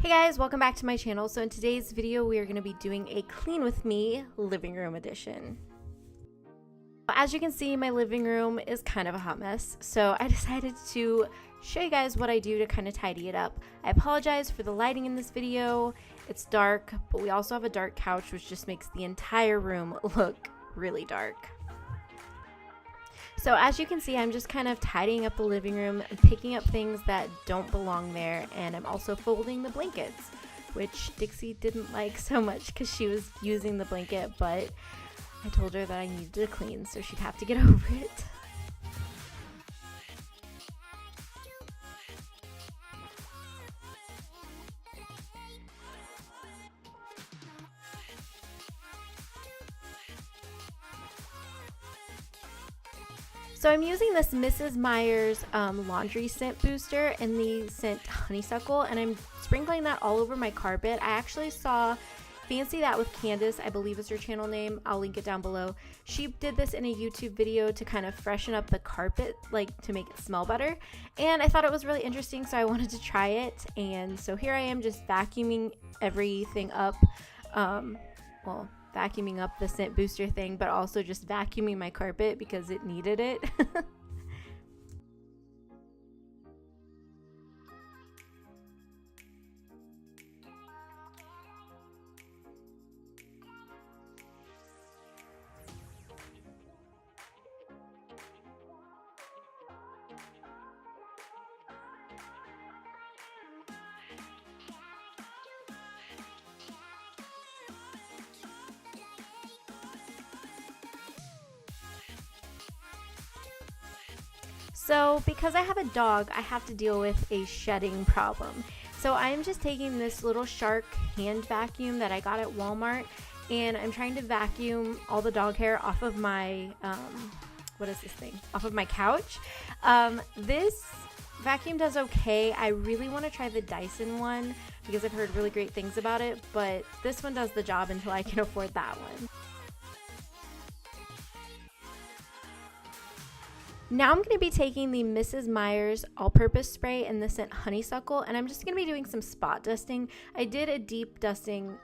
Hey guys, welcome back to my channel. So in today's video, we are going to be doing a clean with me living room edition. As you can see, my living room is kind of a hot mess, so I decided to show you guys what I do to kind of tidy it up. I apologize for the lighting in this video. It's dark, but we also have a dark couch, which just makes the entire room look really dark. So as you can see, I'm just kind of tidying up the living room and picking up things that don't belong there, and I'm also folding the blankets, which Dixie didn't like so much because she was using the blanket, but I told her that I needed to clean, so she'd have to get over it. So I'm using this Mrs. Meyers laundry scent booster in the scent Honeysuckle, and I'm sprinkling that all over my carpet. I actually saw Fancy That with Candace, I believe is her channel name. I'll link it down below. She did this in a YouTube video to kind of freshen up the carpet, like to make it smell better. And I thought it was really interesting, so I wanted to try it. And so here I am just vacuuming everything up. Vacuuming up the scent booster thing, but also just vacuuming my carpet because it needed it. So because I have a dog, I have to deal with a shedding problem. So I'm just taking this little Shark hand vacuum that I got at Walmart, and I'm trying to vacuum all the dog hair off of my, off of my couch. This vacuum does okay. I really want to try the Dyson one because I've heard really great things about it, but this one does the job until I can afford that one. Now I'm going to be taking the Mrs. Meyers All Purpose Spray in the scent Honeysuckle, and I'm just going to be doing some spot dusting. I did a deep dusting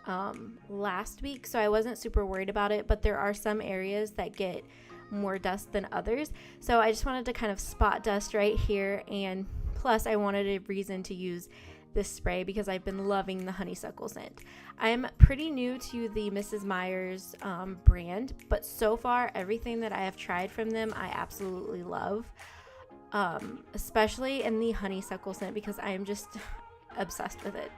last week, so I wasn't super worried about it, but there are some areas that get more dust than others. So I just wanted to kind of spot dust right here, and plus I wanted a reason to use this spray because I've been loving the Honeysuckle scent. I'm pretty new to the Mrs. Meyers brand, but so far everything that I have tried from them I absolutely love, especially in the Honeysuckle scent because I am just obsessed with it.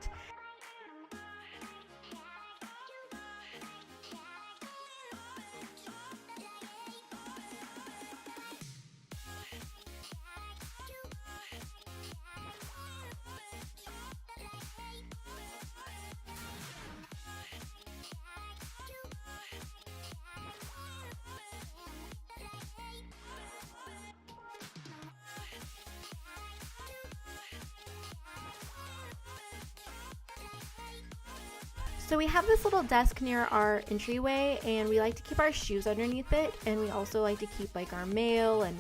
So we have this little desk near our entryway, and we like to keep our shoes underneath it, and we also like to keep like our mail and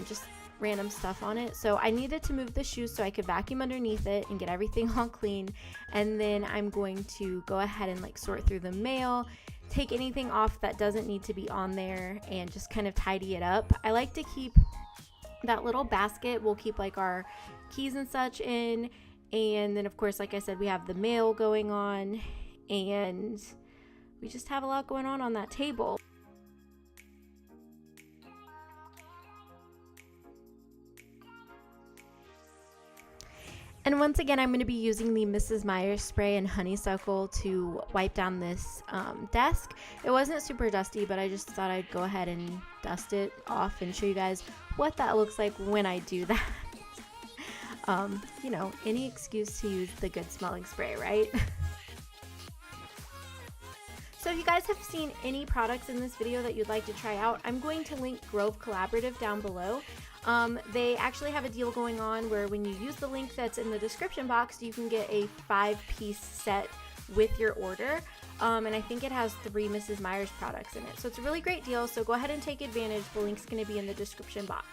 just random stuff on it. So I needed to move the shoes so I could vacuum underneath it and get everything all clean, and then I'm going to go ahead and like sort through the mail, take anything off that doesn't need to be on there, and just kind of tidy it up. I like to keep that little basket, we'll keep like our keys and such in. And then of course, like I said, we have the mail going on, and we just have a lot going on that table. And once again, I'm going to be using the Mrs. Meyers spray and Honeysuckle to wipe down this desk. It wasn't super dusty, but I just thought I'd go ahead and dust it off and show you guys what that looks like when I do that. You know, any excuse to use the good smelling spray, right? So if you guys have seen any products in this video that you'd like to try out, I'm going to link Grove Collaborative down below. They actually have a deal going on where when you use the link that's in the description box, you can get a 5-piece set with your order. And I think it has 3 Mrs. Meyers products in it. So it's a really great deal, so go ahead and take advantage. The link's going to be in the description box.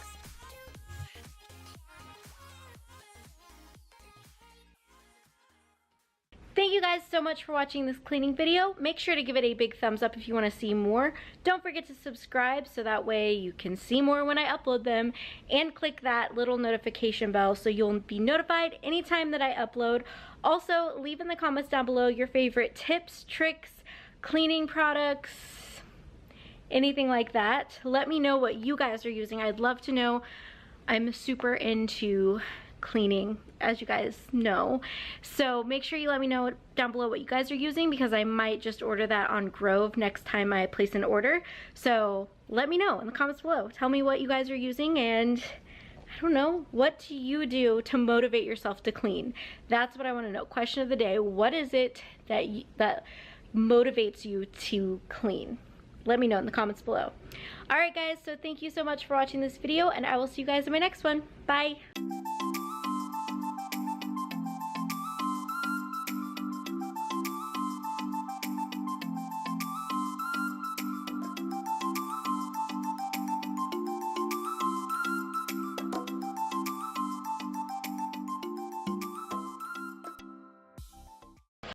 Thank you guys so much for watching this cleaning video. Make sure to give it a big thumbs up if you want to see more. Don't forget to subscribe so that way you can see more when I upload them, and click that little notification bell so you'll be notified anytime that I upload. Also, leave in the comments down below your favorite tips, tricks, cleaning products, anything like that. Let me know what you guys are using. I'd love to know. I'm super into cleaning, as you guys know, so make sure you let me know down below what you guys are using, because I might just order that on Grove next time I place an order. So let me know in the comments below. Tell me what you guys are using, and I don't know, what do you do to motivate yourself to clean? That's what I want to know. Question of the day: what is it that motivates you to clean? Let me know in the comments below. Alright guys, so thank you so much for watching this video, and I will see you guys in my next one. Bye!